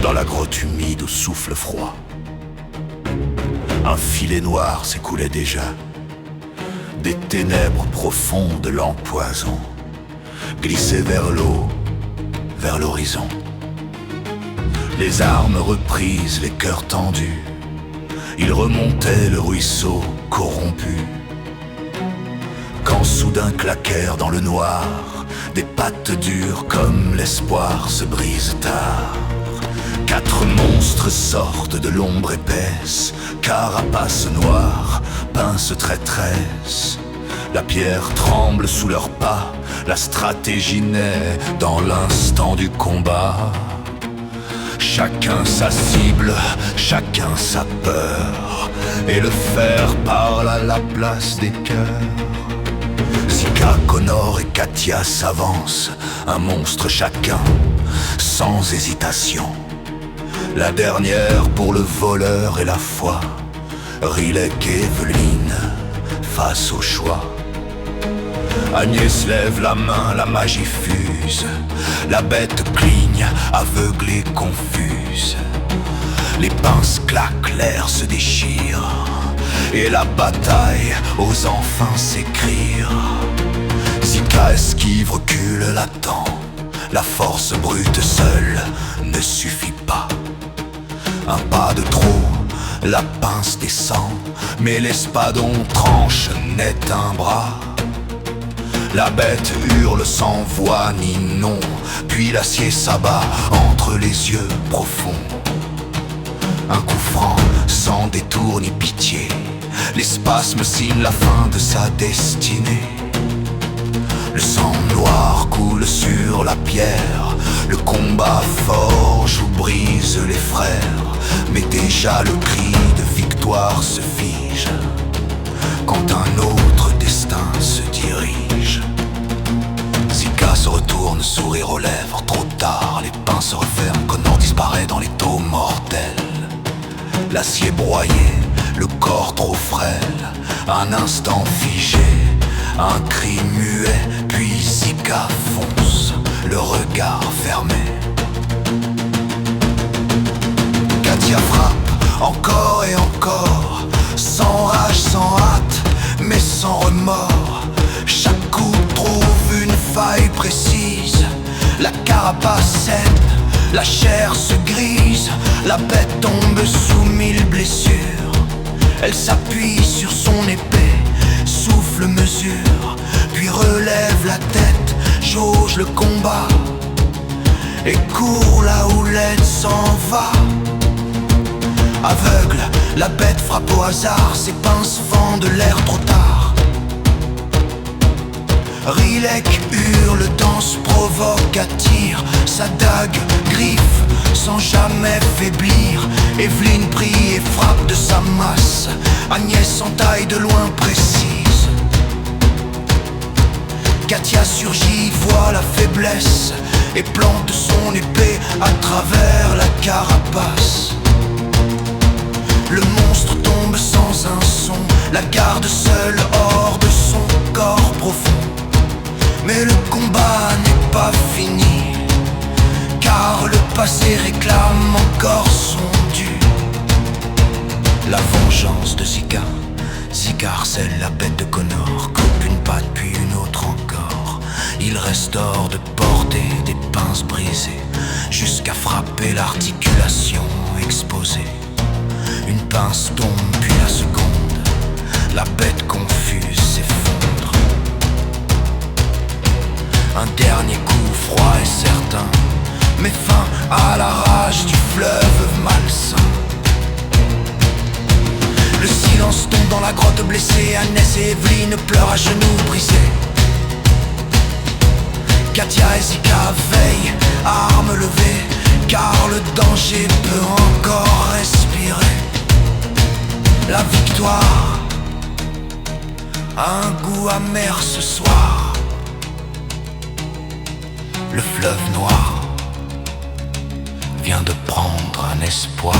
dans la grotte humide au souffle froid. Un filet noir s'écoulait déjà, des ténèbres profondes l'empoison, glissait vers l'eau, vers l'horizon. Les armes reprises, les cœurs tendus, il remontait le ruisseau corrompu. Quand soudain claquèrent dans le noir des pattes dures comme l'espoir se brise tard. 4 monstres sortent de l'ombre épaisse, carapace noire, pince traîtresse. La pierre tremble sous leurs pas, la stratégie naît dans l'instant du combat. Chacun sa cible, chacun sa peur, et le fer parle à la place des cœurs. Zika, Connor et Katia s'avancent, un monstre chacun, sans hésitation. La dernière pour le voleur et la foi, Rilek et Eveline, face au choix. Agnès lève la main, la magie fuse, la bête cligne, aveuglée, confuse. Les pinces claquent, l'air se déchire, et la bataille ose enfin s'écrire. Zika esquive, recule, l'attend. La force brute seule ne suffit pas. Un pas de trop, la pince descend, mais l'espadon tranche net un bras. La bête hurle sans voix ni nom, puis l'acier s'abat entre les yeux profonds. Un coup franc, sans détour ni pitié, les spasmes signent la fin de sa destinée. Le sang noir coule sur la pierre, le combat forge ou brise les frères. Mais déjà le cri de victoire se fige quand un autre destin se dirige. Zika se retourne, sourire aux lèvres, trop tard, les pins se referment, Connor disparaît dans les taux mortels. L'acier broyé, le corps trop frêle, un instant figé, un cri muet, puis Zika fonce, le regard fermé. Katia frappe, encore et encore, sans rage, sans hâte, mais sans remords. Chaque coup trouve une faille précise, la carapace cède, la chair se grise, la bête tombe sous 1000 blessures. Elle s'appuie sur son épée, souffle, mesure, puis relève la tête, jauge le combat et court là où l'aide s'en va. Aveugle, la bête frappe au hasard, ses pinces fendent l'air trop tard. Rilek hurle, danse, provoque, attire, sa dague griffe sans jamais faiblir. Eveline prie et frappe de sa masse, Agnès entaille de loin précise. Katia surgit, voit la faiblesse et plante son épée à travers la carapace. Le monstre tombe sans un son, la garde seule hors de son corps profond. Mais le combat n'est pas fini, car le passé réclame encore son dû. La vengeance de Zika, Zika harcèle la bête de Connor, coupe une patte puis une autre encore. Il restaure de portée des pinces brisées, jusqu'à frapper l'articulation exposée. Une pince tombe puis la seconde, la bête confuse s'effondre. Un dernier coup froid et certain met fin à la rage du fleuve malsain. Le silence tombe dans la grotte blessée, Agnès et Eveline pleurent à genoux brisés. Katia et Zika veillent, armes levées, car le danger peut encore respirer. La victoire a un goût amer ce soir. Le fleuve noir vient de prendre un espoir.